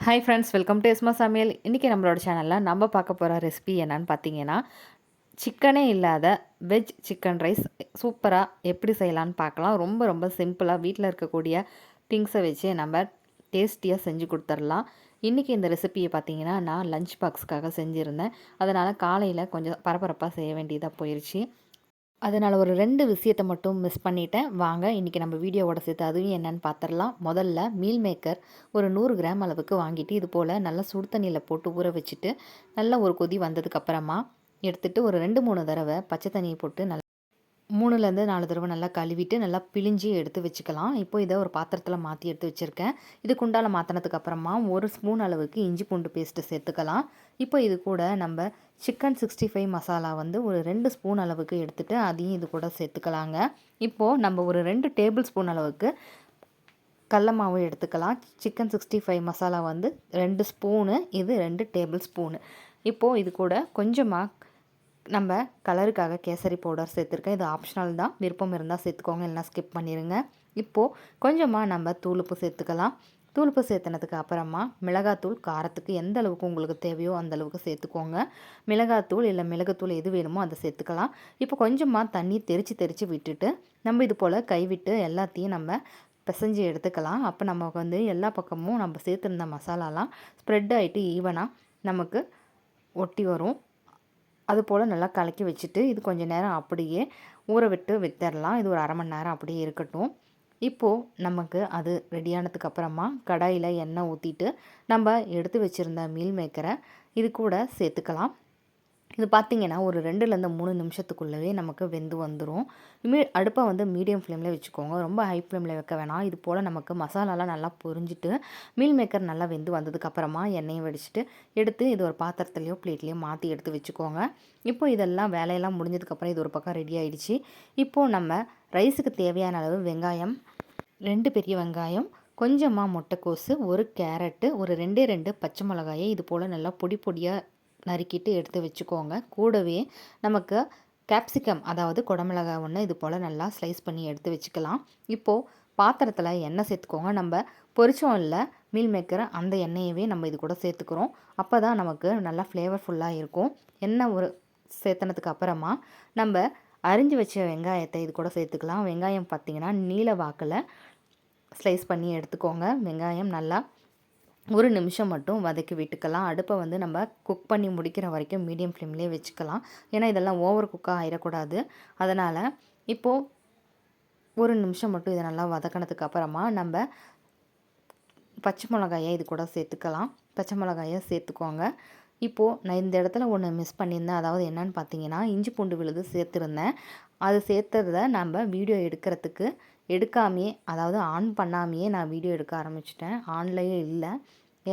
Hi friends, welcome to YesmaSamayal. இன்றைக்கி நம்மளோட சேனலில் நம்ம பார்க்க போகிற ரெசிபி என்னன்னு பார்த்தீங்கன்னா, சிக்கனே இல்லாத வெஜ் சிக்கன் ரைஸ் சூப்பராக எப்படி செய்யலான்னு பார்க்கலாம். ரொம்ப ரொம்ப சிம்பிளாக வீட்டில் இருக்கக்கூடிய திங்ஸை வச்சு நம்ம டேஸ்டியாக செஞ்சு கொடுத்துடலாம். இன்றைக்கி இந்த ரெசிபியை பார்த்தீங்கன்னா நான் லஞ்ச் பாக்ஸுக்காக செஞ்சுருந்தேன். அதனால் காலையில் கொஞ்சம் பரபரப்பாக செய்ய வேண்டியதாக போயிடுச்சு. அதனால் ஒரு 2 விஷயத்தை மட்டும் மிஸ் பண்ணிட்டேன். வாங்க இன்றைக்கி நம்ம வீடியோவோட சேர்த்து அதுவும் என்னென்னு பார்த்துடலாம். முதல்ல மீல் மேக்கர் ஒரு 100 கிராம் அளவுக்கு வாங்கிட்டு இது போல் நல்லா சுடு தண்ணியில் போட்டு ஊற வச்சுட்டு நல்லா ஒரு கொதி வந்ததுக்கப்புறமா எடுத்துகிட்டு ஒரு 2-3 தடவை பச்சை தண்ணியை போட்டு நல்லா 3லேருந்து 4 தடவை நல்லா கழுவிட்டு நல்லா பிழிஞ்சி எடுத்து வச்சுக்கலாம். இப்போ இதை ஒரு பாத்திரத்தில் மாற்றி எடுத்து வச்சுருக்கேன். இது குண்டால மாற்றினதுக்கு அப்புறமா 1 ஸ்பூன் அளவுக்கு இஞ்சி பூண்டு பேஸ்ட்டு சேர்த்துக்கலாம். இப்போ இது கூட நம்ம சிக்கன் 65 மசாலா வந்து ஒரு 2 ஸ்பூன் அளவுக்கு எடுத்துகிட்டு அதையும் இது கூட சேர்த்துக்கலாங்க. இப்போது நம்ம ஒரு 2 டேபிள் ஸ்பூன் அளவுக்கு கடல மாவு எடுத்துக்கலாம். சிக்கன் 65 மசாலா வந்து 2 ஸ்பூனு, இது 2 டேபிள் ஸ்பூனு. இப்போது இது கூட கொஞ்சமாக நம்ம கலருக்காக கேசரி பவுடர் சேர்த்துருக்கேன். இது ஆப்ஷனல் தான், விருப்பம் இருந்தால் சேர்த்துக்கோங்க, இல்லைனா ஸ்கிப் பண்ணிடுங்க. இப்போது கொஞ்சமாக நம்ம தூளுப்பு சேர்த்துக்கலாம். தூளுப்பு சேர்த்துனதுக்கு அப்புறமா மிளகாத்தூள் காரத்துக்கு எந்த அளவுக்கு உங்களுக்கு தேவையோ அந்த அளவுக்கு சேர்த்துக்கோங்க. மிளகாத்தூள் இல்லை மிளகுத்தூள் எது வேணுமோ அதை சேர்த்துக்கலாம். இப்போ கொஞ்சமாக தண்ணி தெரித்து விட்டுட்டு நம்ம இது போல் கைவிட்டு எல்லாத்தையும் நம்ம பிசைஞ்சு எடுத்துக்கலாம். அப்போ நமக்கு வந்து எல்லா பக்கமும் நம்ம சேர்த்துருந்த மசாலாலாம் ஸ்ப்ரெட் ஆகிட்டு ஈவனாக நமக்கு ஒட்டி வரும். அது போல் நல்லா கலக்கி வச்சுட்டு இது கொஞ்சம் நேரம் அப்படியே ஊற விட்டு விட்டுடலாம். இது ஒரு அரை மணி நேரம் அப்படியே இருக்கட்டும். இப்போது நமக்கு அது ரெடியானதுக்கு அப்புறமா கடாயில் எண்ணெய் ஊற்றிட்டு நம்ம எடுத்து வச்சுருந்த மீல் மேக்கரை இது கூட சேர்த்துக்கலாம். இது பார்த்திங்கன்னா ஒரு 2லேருந்து 3 நிமிஷத்துக்குள்ளவே நமக்கு வெந்து வந்துடும். அடுப்பை வந்து மீடியம் ஃப்ளேமில் வச்சுக்கோங்க, ரொம்ப ஹை ஃப்ளேமில் வைக்க வேணாம். இது போல் நமக்கு மசாலாலாம் நல்லா பொரிஞ்சிட்டு மீல் மேக்கர் நல்லா வெந்து வந்ததுக்கப்புறமா எண்ணெயை வடிச்சிட்டு எடுத்து இது ஒரு பாத்திரத்துலையோ பிளேட்லேயோ மாற்றி எடுத்து வச்சுக்கோங்க. இப்போ இதெல்லாம் வேலையெல்லாம் முடிஞ்சதுக்கப்புறம் இது ஒரு பக்கம் ரெடி ஆகிடுச்சு. இப்போது நம்ம ரைஸுக்கு தேவையான அளவு வெங்காயம் 2 பெரிய வெங்காயம், கொஞ்சமாக முட்டைக்கோசு, ஒரு கேரட்டு, ஒரு 2 பச்சை மிளகாயை இது போல் நல்லா பொடி பொடியாக நறுக்கிட்டு எடுத்து வச்சுக்கோங்க. கூடவே நமக்கு கேப்சிகம், அதாவது குடமிளகாய் ஒன்று இது போல் நல்லா ஸ்லைஸ் பண்ணி எடுத்து வச்சுக்கலாம். இப்போது பாத்திரத்தில் எண்ணெய் சேர்த்துக்கோங்க. நம்ம பொரிச்சோம் இல்லை மீல் மேக்கர், அந்த எண்ணெயவே நம்ம இது கூட சேர்த்துக்கிறோம். அப்போ தான் நமக்கு நல்லா ஃப்ளேவர்ஃபுல்லாக இருக்கும். எண்ணெய் ஒரு சேர்த்துனதுக்கு அப்புறமா நம்ம அரிஞ்சு வச்ச வெங்காயத்தை இது கூட சேர்த்துக்கலாம். வெங்காயம் பார்த்திங்கன்னா நீல வாக்கில் ஸ்லைஸ் பண்ணி எடுத்துக்கோங்க. வெங்காயம் நல்லா ஒரு நிமிஷம் மட்டும் வதக்கி விட்டுக்கலாம். அடுப்பை வந்து நம்ம குக் பண்ணி முடிக்கிற வரைக்கும் மீடியம் ஃப்ளேம்லேயே வச்சுக்கலாம். ஏன்னா இதெல்லாம் ஓவர் குக்காக ஆகிடக்கூடாது. அதனால் இப்போது ஒரு நிமிஷம் மட்டும் இதை நல்லா வதக்கினதுக்கு அப்புறமா நம்ம பச்சை மிளகாயை இது கூட சேர்த்துக்கலாம். பச்சை மிளகாயை சேர்த்துக்கோங்க. இப்போது நான் இந்த இடத்துல ஒன்று மிஸ் பண்ணியிருந்தேன். அதாவது என்னென்னு பார்த்தீங்கன்னா இஞ்சி பூண்டு விழுது சேர்த்துருந்தேன். அது சேர்த்துறத நம்ம வீடியோ எடுக்காமையே, அதாவது ஆன் பண்ணாமையே நான் வீடியோ எடுக்க ஆரம்பிச்சிட்டேன். ஆன்லேயே இல்லை.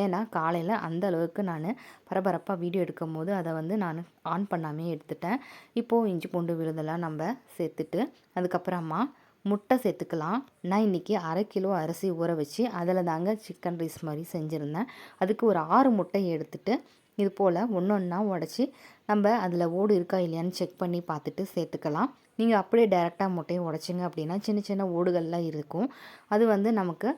ஏன்னா காலையில் அந்த அளவுக்கு நான் பரபரப்பாக வீடியோ எடுக்கும் போது அதை வந்து நான் ஆன் பண்ணாமே எடுத்துட்டேன். இப்போது இஞ்சி பூண்டு விழுதெல்லாம் நம்ம சேர்த்துட்டு அதுக்கப்புறமா முட்டை சேர்த்துக்கலாம். நான் இன்றைக்கி 1/2 கிலோ அரிசி ஊற வச்சு அதில் தாங்க சிக்கன் ரைஸ் மாதிரி செஞ்சுருந்தேன். அதுக்கு ஒரு 6 முட்டை எடுத்துட்டு இது போல் ஒன்று ஒன்றா உடச்சி நம்ம அதில் ஓடு இருக்கா இல்லையான்னு செக் பண்ணி பார்த்துட்டு சேர்த்துக்கலாம். நீங்கள் அப்படியே டைரெக்டாக முட்டையை உடச்சிங்க அப்படின்னா சின்ன சின்ன ஓடுகள்லாம் இருக்கும். அது வந்து நமக்கு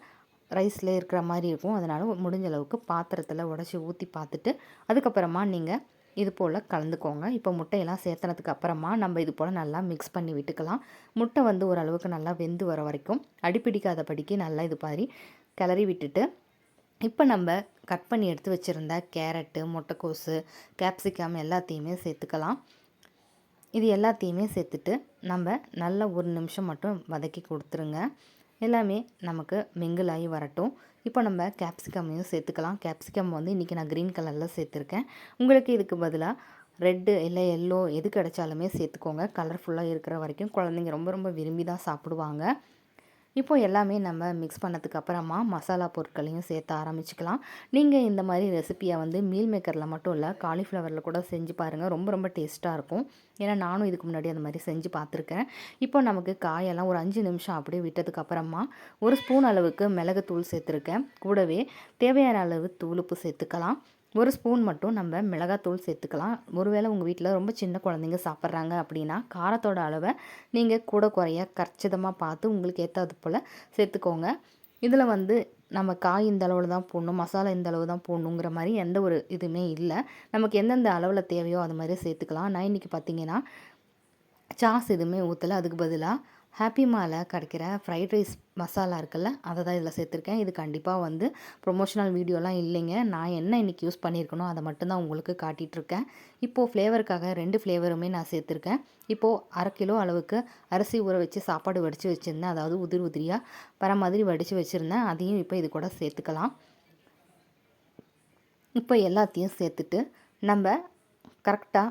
ரைஸில் இருக்கிற மாதிரி இருக்கும். அதனால் முடிஞ்ச அளவுக்கு பாத்திரத்தில் உடச்சி ஊற்றி பார்த்துட்டு அதுக்கப்புறமா நீங்கள் இது போல் கலந்துக்கோங்க. இப்போ முட்டையெல்லாம் சேர்த்துனதுக்கு அப்புறமா நம்ம இது போல் நல்லா மிக்ஸ் பண்ணி விட்டுக்கலாம். முட்டை வந்து ஓரளவுக்கு நல்லா வெந்து வர வரைக்கும் அடிப்பிடிக்காதபடிக்கு நல்லா இது மாதிரி கிளறி விட்டுட்டு இப்போ நம்ம கட் பண்ணி எடுத்து வச்சுருந்த கேரட்டு, முட்டைக்கோசு, கேப்சிகம் எல்லாத்தையுமே சேர்த்துக்கலாம். இது எல்லாத்தையுமே சேர்த்துட்டு நம்ம நல்லா ஒரு நிமிஷம் மட்டும் வதக்கி கொடுத்துருங்க. எல்லாமே நமக்கு மிங்கிள் ஆகி வரட்டும். இப்போ நம்ம கேப்சிகமையும் சேர்த்துக்கலாம். கேப்சிகம் வந்து இன்றைக்கி நான் க்ரீன் கலரில் சேர்த்துருக்கேன். உங்களுக்கு இதுக்கு பதிலாக ரெட்டு இல்லை எல்லோ எது கிடைச்சாலுமே சேர்த்துக்கோங்க. கலர்ஃபுல்லாக இருக்கிற வரைக்கும் குழந்தைங்க ரொம்ப ரொம்ப விரும்பி தான் சாப்பிடுவாங்க. இப்போ எல்லாமே நம்ம மிக்ஸ் பண்ணதுக்கு அப்புறமா மசாலா பொருட்களையும் சேர்த்த ஆரம்பிச்சுக்கலாம். நீங்கள் இந்த மாதிரி ரெசிப்பியை வந்து மீல் மேக்கரில் மட்டும் இல்லை காலிஃப்ளவரில் கூட செஞ்சு பாருங்கள். ரொம்ப ரொம்ப டேஸ்ட்டாக இருக்கும். ஏன்னா நானும் இதுக்கு முன்னாடி அந்த மாதிரி செஞ்சு பார்த்துருக்கேன். இப்போ நமக்கு காயெல்லாம் ஒரு 5 நிமிஷம் அப்படியே விட்டதுக்கு அப்புறமா 1 ஸ்பூன் அளவுக்கு மிளகுத்தூள் சேர்த்துருக்கேன். கூடவே தேவையான அளவு தூளுப்பு சேர்த்துக்கலாம். 1 ஸ்பூன் மட்டும் நம்ம மிளகாத்தூள் சேர்த்துக்கலாம். ஒருவேளை உங்கள் வீட்டில் ரொம்ப சின்ன குழந்தைங்க சாப்பிட்றாங்க அப்படின்னா காரத்தோட அளவை நீங்கள் கூட குறைய கச்சிதமாக பார்த்து உங்களுக்கு ஏற்றது போல் சேர்த்துக்கோங்க. இதில் வந்து நம்ம காய் இந்த அளவில் தான் போடணும், மசாலா இந்த அளவு தான் போடணுங்கிற மாதிரி எந்த ஒரு இதுவுமே இல்லை. நமக்கு எந்தெந்த அளவில் தேவையோ அது மாதிரி சேர்த்துக்கலாம். நான் இன்றைக்கி பார்த்திங்கன்னா சாஸ் எதுவுமே ஊற்றலை. அதுக்கு பதிலாக ஹாப்பி மாலில் கிடைக்கிற ஃப்ரைட் ரைஸ் மசாலா இருக்குல்ல, அதை தான் இதில் சேர்த்துருக்கேன். இது கண்டிப்பாக வந்து ப்ரொமோஷனல் வீடியோலாம் இல்லைங்க. நான் என்ன இன்றைக்கி யூஸ் பண்ணியிருக்கணும் அதை மட்டும்தான் உங்களுக்கு காட்டிகிட்ருக்கேன். இப்போது ஃப்ளேவருக்காக 2 ஃப்ளேவருமே நான் சேர்த்துருக்கேன். இப்போது 1/2 கிலோ அளவுக்கு அரிசி ஊற வச்சு சாப்பாடு வடித்து வச்சுருந்தேன். அதாவது உதிரி உதிரியாக வர மாதிரி வடித்து வச்சுருந்தேன். அதையும் இப்போ இது கூட சேர்த்துக்கலாம். இப்போ எல்லாத்தையும் சேர்த்துட்டு நம்ம கரெக்டாக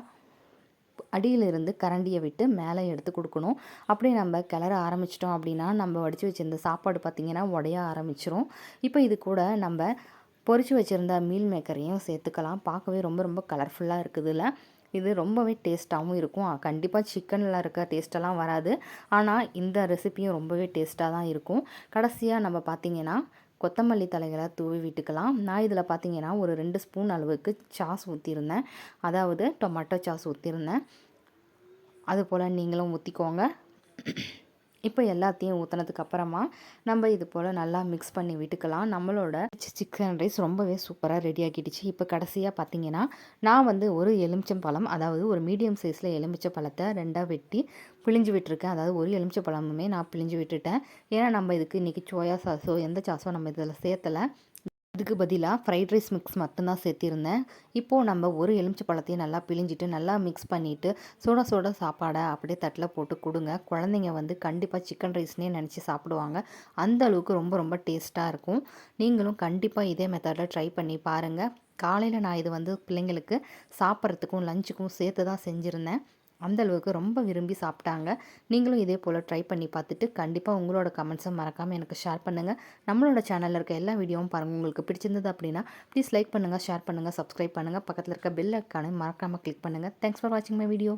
அடியிலிருந்து கரண்டியை விட்டு மேலே எடுத்து கொடுக்கணும். அப்படி நம்ம கிளற ஆரம்பிச்சிட்டோம் அப்படின்னா நம்ம வடித்து வச்சுருந்த சாப்பாடு பார்த்திங்கன்னா உடைய ஆரம்பிச்சிரும். இப்போ இது கூட நம்ம பொரித்து வச்சுருந்த மீல் மேக்கரையும் சேர்த்துக்கலாம். பார்க்கவே ரொம்ப ரொம்ப கலர்ஃபுல்லாக இருக்குதுல்ல. இது ரொம்பவே டேஸ்ட்டாகவும் இருக்கும். கண்டிப்பாக சிக்கனில் இருக்க டேஸ்ட்டெல்லாம் வராது. ஆனால் இந்த ரெசிப்பியும் ரொம்பவே டேஸ்ட்டாக தான் இருக்கும். கடைசியாக நம்ம பார்த்திங்கன்னா கொத்தமல்லி தலைகளை தூவி விட்டுக்கலாம். நான் இதில் பார்த்திங்கன்னா ஒரு 2 ஸ்பூன் அளவுக்கு சாஸ் ஊற்றிருந்தேன். அதாவது டொமேட்டோ சாஸ் ஊற்றிருந்தேன். அதுபோல் நீங்களும் ஊற்றிக்கோங்க. இப்போ எல்லாத்தையும் ஊற்றினதுக்கப்புறமா நம்ம இது போல் நல்லா மிக்ஸ் பண்ணி விட்டுக்கலாம். நம்மளோட சிக்கன் ரைஸ் ரொம்பவே சூப்பராக ரெடி ஆக்கிடுச்சு. இப்போ கடைசியாக பார்த்திங்கன்னா நான் வந்து ஒரு எலுமிச்சம்பழம், அதாவது ஒரு மீடியம் சைஸில் எலுமிச்சை பழத்தை 2ஆக வெட்டி பிழிஞ்சு விட்டுருக்கேன். அதாவது ஒரு எலுமிச்சை பழமுமே நான் பிழிஞ்சு விட்டுட்டேன். ஏன்னா நம்ம இதுக்கு இன்றைக்கி சோயா சாஸோ எந்த சாஸோ நம்ம இதில் சேர்த்தலை. இதுக்கு பதிலாக ஃப்ரைட் ரைஸ் மிக்ஸ் மட்டும்தான் சேர்த்திருந்தேன். இப்போது நம்ம ஒரு எலுமிச்சை பழத்தையும் நல்லா பிழிஞ்சிட்டு நல்லா மிக்ஸ் பண்ணிவிட்டு சுட சுட சாப்பாடை அப்படியே தட்டில் போட்டு கொடுங்க. குழந்தைங்க வந்து கண்டிப்பாக சிக்கன் ரைஸ்னே நினச்சி சாப்பிடுவாங்க. அந்த அளவுக்கு ரொம்ப ரொம்ப டேஸ்ட்டாக இருக்கும். நீங்களும் கண்டிப்பாக இதே மெத்தடில் ட்ரை பண்ணி பாருங்கள். காலையில் நான் இது வந்து பிள்ளைங்களுக்கு சாப்பிட்றதுக்கும் லஞ்சுக்கும் சேர்த்து தான் செஞ்சுருந்தேன். அந்தளவுக்கு ரொம்ப விரும்பி சாப்பிட்டாங்க. நீங்களும் இதே போல் ட்ரை பண்ணி பார்த்துட்டு கண்டிப்பாக உங்களோட கமெண்ட்ஸை மறக்காமல் எனக்கு ஷேர் பண்ணுங்கள். நம்மளோட சேனலில் இருக்க எல்லா வீடியோவும் பாருங்கள். உங்களுக்கு பிடிச்சிருந்தது அப்படின்னா ப்ளீஸ் லைக் பண்ணுங்கள், ஷேர் பண்ணுங்கள், சப்ஸ்கிரைப் பண்ணுங்கள். பக்கத்தில் இருக்க பெல் ஐக்கானை மறக்காமல் கிளிக் பண்ணுங்கள். தேங்க்ஸ் ஃபார் வாட்சிங் மை வீடியோ.